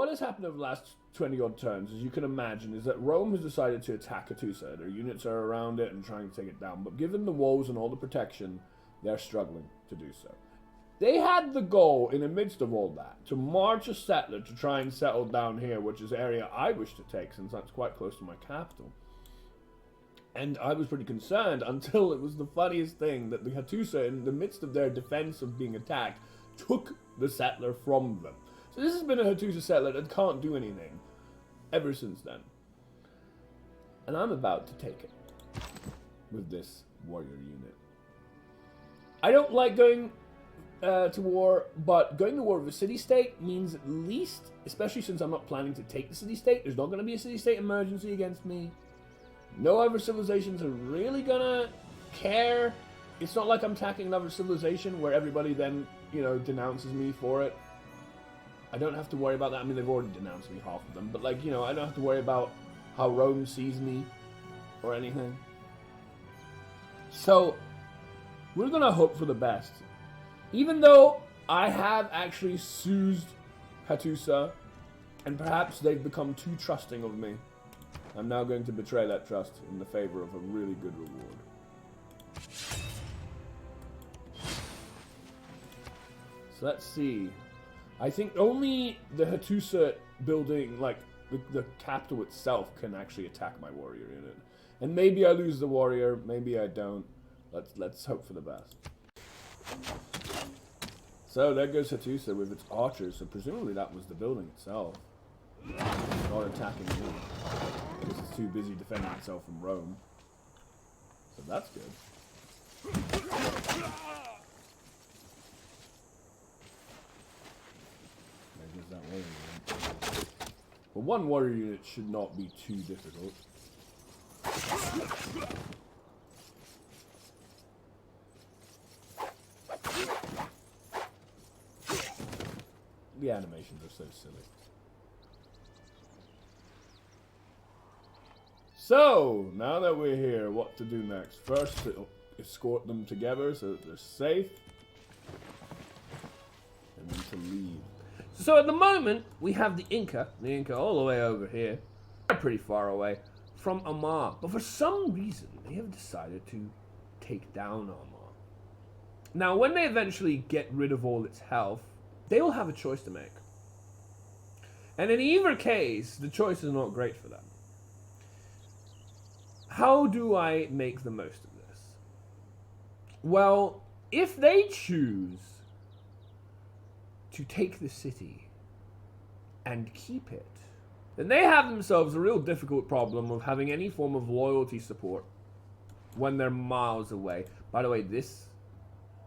what has happened over the last 20-odd turns, as you can imagine, is that Rome has decided to attack Hattusa. Their units are around it and trying to take it down, but given the walls and all the protection, they're struggling to do so. They had the goal, in the midst of all that, to march a settler to try and settle down here, which is an area I wish to take, since that's quite close to my capital. And I was pretty concerned until it was the funniest thing that the Hattusa, in the midst of their defense of being attacked, took the settler from them. So this has been a Hattusa settler that can't do anything ever since then. And I'm about to take it with this warrior unit. I don't like going to war, but going to war with a city-state means at least, especially since I'm not planning to take the city-state, there's not going to be a city-state emergency against me. No other civilizations are really gonna care. It's not like I'm attacking another civilization where everybody then, you know, denounces me for it. I don't have to worry about that. I mean, they've already denounced me, half of them. But, like, you know, I don't have to worry about how Rome sees me or anything. So, we're gonna hope for the best. Even though I have actually soothed Hattusa, and perhaps they've become too trusting of me, I'm now going to betray that trust in the favor of a really good reward. So let's see. I think only the Hattusa building, like the capital itself, can actually attack my warrior unit. And maybe I lose the warrior, maybe I don't. Let's hope for the best. So there goes Hattusa with its archers. So presumably that was the building itself. Not attacking me. Because it's too busy defending itself from Rome. So that's good. There goes that warrior unit. But one warrior unit should not be too difficult. The animations are so silly. So, now that we're here, what to do next? First, escort them together so that they're safe. And then to leave. So at the moment, we have the Inca all the way over here. They're pretty far away from Amar. But for some reason, they have decided to take down Amar. Now, when they eventually get rid of all its health, they will have a choice to make. And in either case, the choice is not great for them. How do I make the most of this? Well, if they choose to take the city and keep it, then they have themselves a real difficult problem of having any form of loyalty support when they're miles away. By the way, this,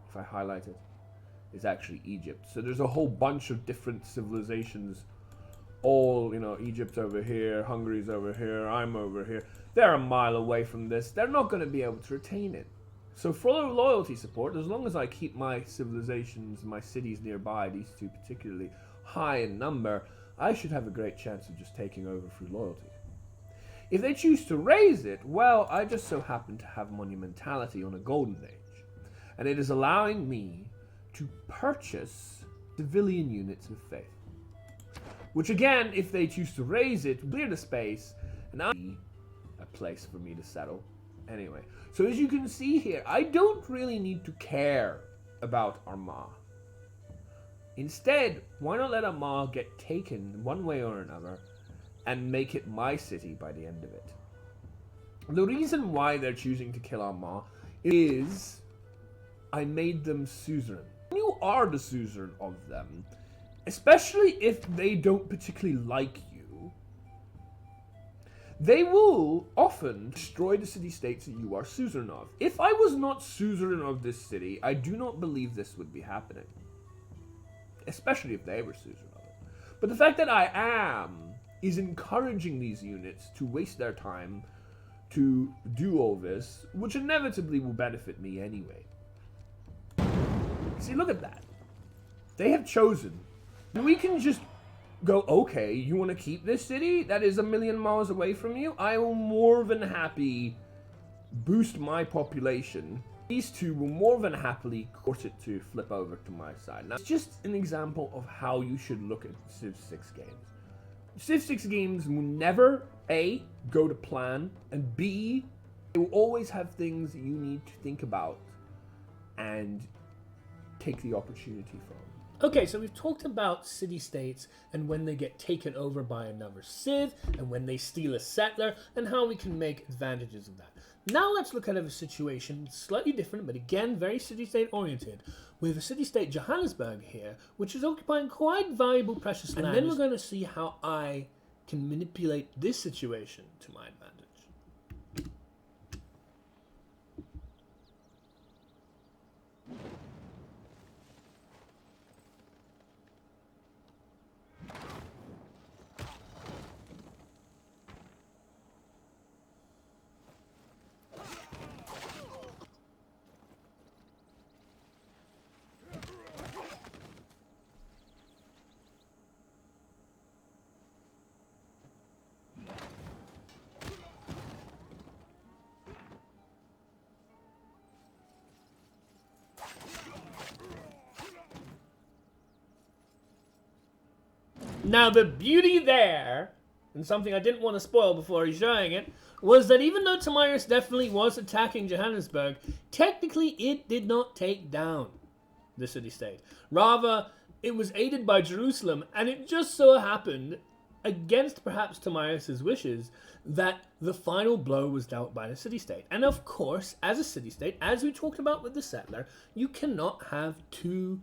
if I highlight it, is actually Egypt. So there's a whole bunch of different civilizations. All, you know, Egypt's over here, Hungary's over here, I'm over here. They're a mile away from this. They're not going to be able to retain it. So for loyalty support, as long as I keep my civilizations, my cities nearby, these two particularly, high in number, I should have a great chance of just taking over through loyalty. If they choose to raise it, well, I just so happen to have monumentality on a golden age. And it is allowing me to purchase civilian units of faith. Which again, if they choose to raise it, clear the space, and I'll be a place for me to settle. Anyway, so as you can see here, I don't really need to care about Armagh. Instead, why not let Armagh get taken one way or another and make it my city by the end of it? The reason why they're choosing to kill Armagh is I made them suzerain. You are the suzerain of them, especially if they don't particularly like you. They will often destroy the city-states that you are suzerain of. If I was not suzerain of this city, I do not believe this would be happening. Especially if they were suzerain of it. But the fact that I am is encouraging these units to waste their time to do all this, which inevitably will benefit me anyway. See, look at that. They have chosen. And we can just go, okay, you want to keep this city that is 1,000,000 miles away from you? I will more than happy boost my population. These two will more than happily course it to flip over to my side. Now, it's just an example of how you should look at Civ 6 games. Civ 6 games will never, A, go to plan, and B, it will always have things that you need to think about and take the opportunity from. Okay, so we've talked about city-states and when they get taken over by another civ, and when they steal a settler, and how we can make advantages of that. Now let's look at a situation slightly different, but again very city-state oriented, with a city-state Johannesburg here, which is occupying quite valuable precious land. And then we're going to see how I can manipulate this situation to my advantage. Now the beauty there, and something I didn't want to spoil before showing it, was that even though Tamiris definitely was attacking Johannesburg, technically it did not take down the city-state. Rather, it was aided by Jerusalem, and it just so happened, against perhaps Tamiris' wishes, that the final blow was dealt by the city-state. And of course, as a city-state, as we talked about with the settler, you cannot have two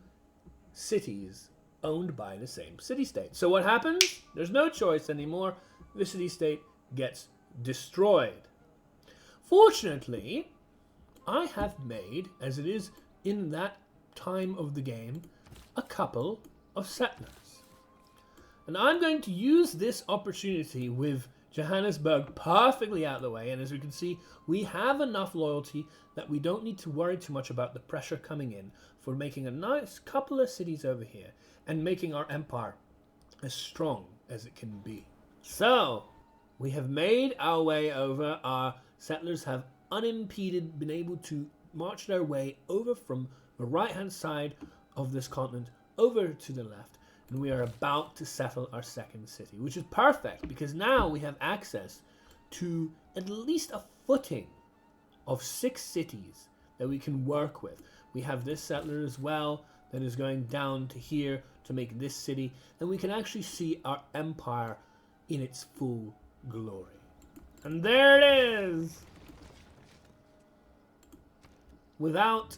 cities owned by the same city-state. So what happens? There's no choice anymore. The city-state gets destroyed. Fortunately, I have made, as it is in that time of the game, a couple of settlers. And I'm going to use this opportunity with Johannesburg perfectly out of the way, and as we can see, we have enough loyalty that we don't need to worry too much about the pressure coming in for making a nice couple of cities over here and making our empire as strong as it can be. So, we have made our way over. Our settlers have unimpeded been able to march their way over from the right-hand side of this continent over to the left, and we are about to settle our second city, which is perfect because now we have access to at least a footing of 6 cities that we can work with. We have this settler as well that is going down to here to make this city, and we can actually see our empire in its full glory. And there it is! Without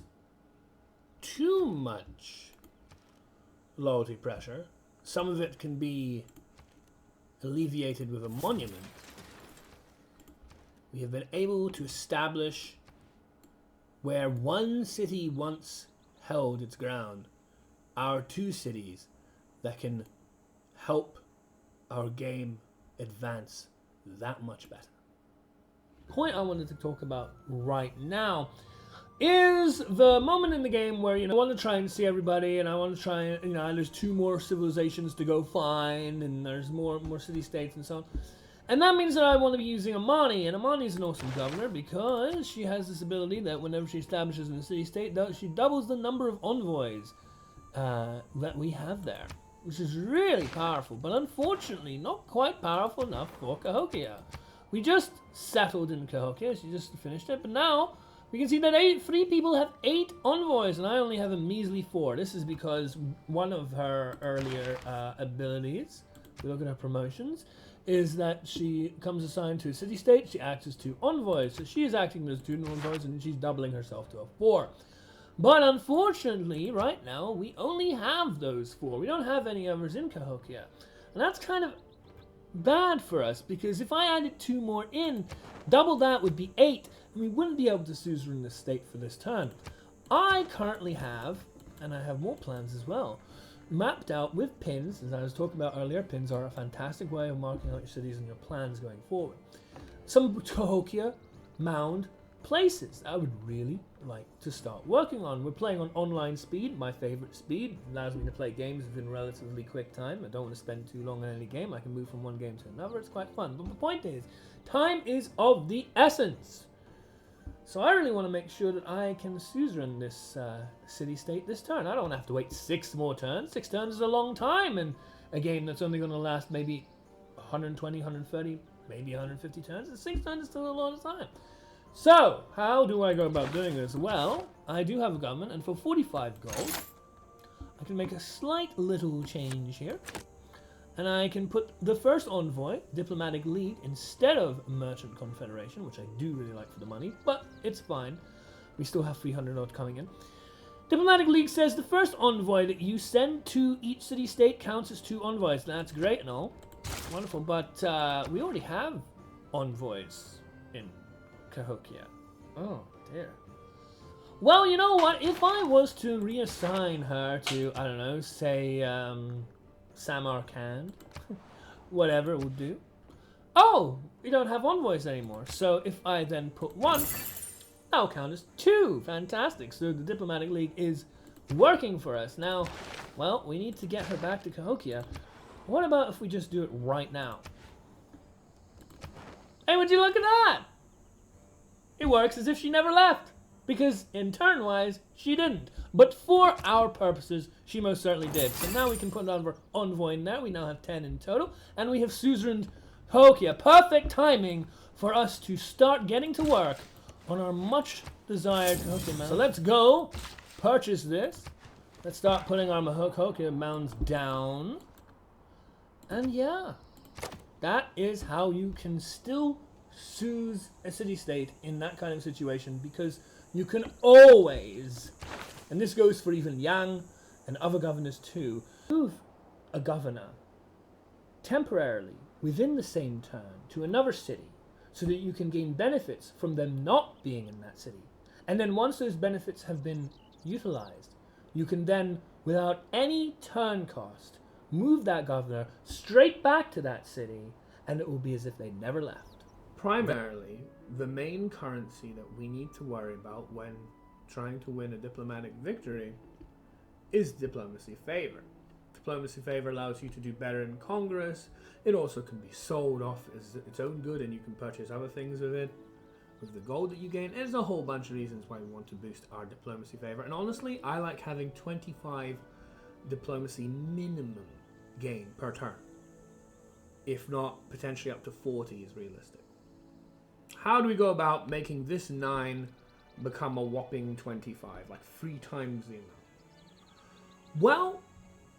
too much loyalty pressure, some of it can be alleviated with a monument. We have been able to establish where one city once held its ground, our 2 cities that can help our game advance that much better. The point I wanted to talk about right now is the moment in the game where, I want to try and see everybody, and I want to try and, there's 2 more civilizations to go find, and there's more city-states and so on. And that means that I want to be using Amani, and Amani is an awesome governor because she has this ability that whenever she establishes in a city-state, she doubles the number of envoys that we have there, which is really powerful, but unfortunately not quite powerful enough for Cahokia. We just settled in Cahokia, she just finished it, but now we can see that 3 people have 8 envoys, and I only have a measly 4. This is because one of her earlier abilities, if we look at her promotions, is that she comes assigned to a city-state, she acts as 2 envoys, so she is acting as 2 envoys, and she's doubling herself to a 4. But unfortunately, right now, we only have those 4. We don't have any others in Cahokia. And that's kind of bad for us, because if I added 2 more in, double that would be 8, and we wouldn't be able to suzerain this state for this turn. I currently have, and I have more plans as well, mapped out with pins. As I was talking about earlier, pins are a fantastic way of marking out your cities and your plans going forward. Some Cahokia mound places I would really like to start working on. We're playing on online speed, my favorite speed. It allows me to play games within relatively quick time. I don't want to spend too long on any game. I can move from one game to another. It's quite fun. But the point is, time is of the essence. So I really want to make sure that I can suzerain this city-state this turn. I don't have to wait 6 more turns. 6 turns is a long time in a game that's only going to last maybe 120, 130, maybe 150 turns. At 6 turns is still a lot of time. So, how do I go about doing this? Well, I do have a government, and for 45 gold, I can make a slight little change here. And I can put the first envoy, Diplomatic League, instead of Merchant Confederation, which I do really like for the money, but it's fine. We still have 300 odd coming in. Diplomatic League says the first envoy that you send to each city-state counts as 2 envoys. That's great and all. Wonderful, but we already have envoys in Cahokia. Oh, dear. Well, you know what? If I was to reassign her to, I don't know, say, Samarkand, whatever will do. Oh, we don't have envoys anymore. So if I then put 1, that'll count as 2. Fantastic. So the Diplomatic League is working for us. Now, well, we need to get her back to Cahokia. What about if we just do it right now? Hey, would you look at that? It works as if she never left. Because in turn-wise, she didn't. But for our purposes, she most certainly did. So now we can put another envoy in there. We now have 10 in total. And we have suzerained Cahokia. Perfect timing for us to start getting to work on our much-desired Cahokia mound. So let's go purchase this. Let's start putting our Cahokia mounds down. And yeah, that is how you can still soothe a city-state in that kind of situation, because you can always, and this goes for even Yang and other governors too, move a governor temporarily within the same turn to another city so that you can gain benefits from them not being in that city. And then once those benefits have been utilized, you can then, without any turn cost, move that governor straight back to that city, and it will be as if they never left. Primarily, the main currency that we need to worry about when trying to win a diplomatic victory is diplomacy favor. Diplomacy favor allows you to do better in Congress. It also can be sold off as its own good, and you can purchase other things with it, with the gold that you gain. And there's a whole bunch of reasons why we want to boost our diplomacy favor. And honestly, I like having 25 diplomacy minimum gain per turn. If not, potentially up to 40 is realistic. How do we go about making this 9 become a whopping 25, like 3 times the amount? Well,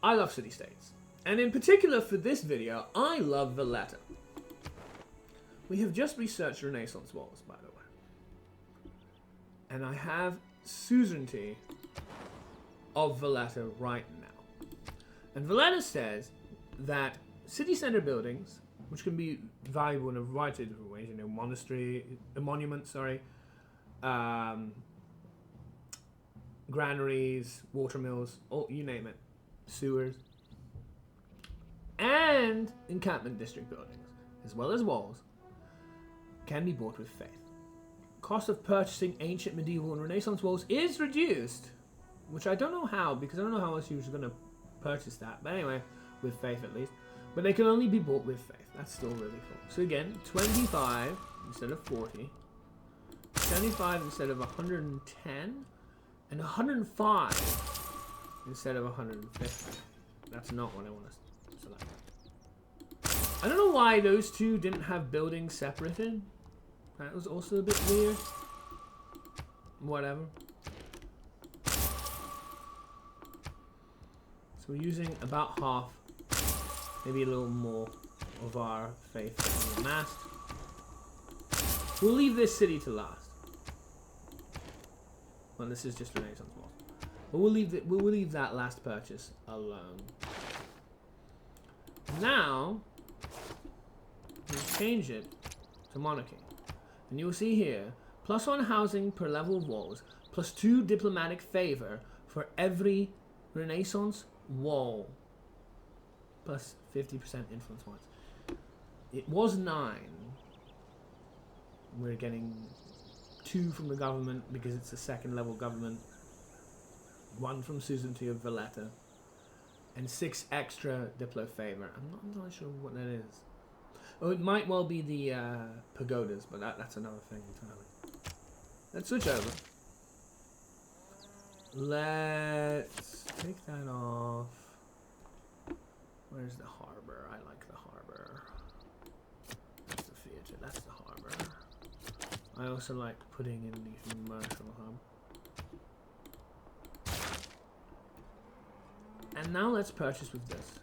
I love city-states. And in particular for this video, I love Valletta. We have just researched Renaissance walls, by the way. And I have suzerainty of Valletta right now. And Valletta says that city center buildings, which can be valuable in a variety of different ways, you know, monuments, granaries, water mills, you name it, sewers, and encampment district buildings, as well as walls, can be bought with faith. Cost of purchasing ancient, medieval, and Renaissance walls is reduced, which I don't know how, because I don't know how else you're going to purchase that, but anyway, with faith at least. But they can only be bought with faith. That's still really cool. So again, 25 instead of 40, 75 instead of 110, and 105 instead of 150. That's not what I want to select. I don't know why those two didn't have buildings separated. That was also a bit weird. Whatever. So we're using about half, maybe a little more of our faith that we amassed. We'll leave this city to last. Well, this is just Renaissance wall. But we'll leave that last purchase alone. Now, we'll change it to monarchy. And you'll see here, +1 housing per level of walls, +2 diplomatic favor for every Renaissance wall, plus 50% influence points. It was 9. We're getting 2 from the government because it's a 2nd level government, 1 from suzerainty of Valletta, and 6 extra diplo favor. I'm not sure what that is. Oh, it might well be the pagodas, but that's another thing entirely. Let's switch over. Let's take that off. Where's the harbor? I like the harbor. I also like putting in the commercial hub. And now let's purchase with this.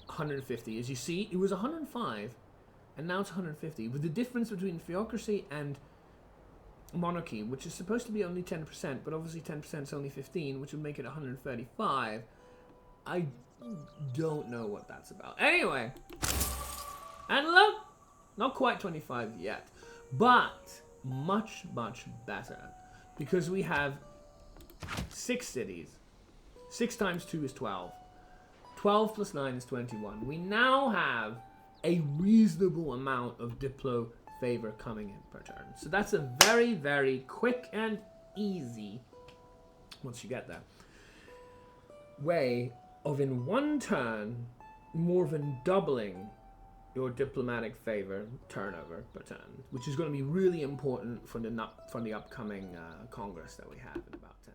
150. As you see, it was 105, and now it's 150. With the difference between theocracy and monarchy, which is supposed to be only 10%, but obviously 10% is only 15, which would make it 135. I don't know what that's about. Anyway, and look, not quite 25 yet, but much, much better, because we have 6 cities. 6 times 2 is 12. 12 plus 9 is 21. We now have a reasonable amount of Diplo favor coming in per turn. So that's a very, very quick and easy, once you get there, way of in one turn more than doubling your diplomatic favor turnover per turn, which is going to be really important for the upcoming Congress that we have in about 10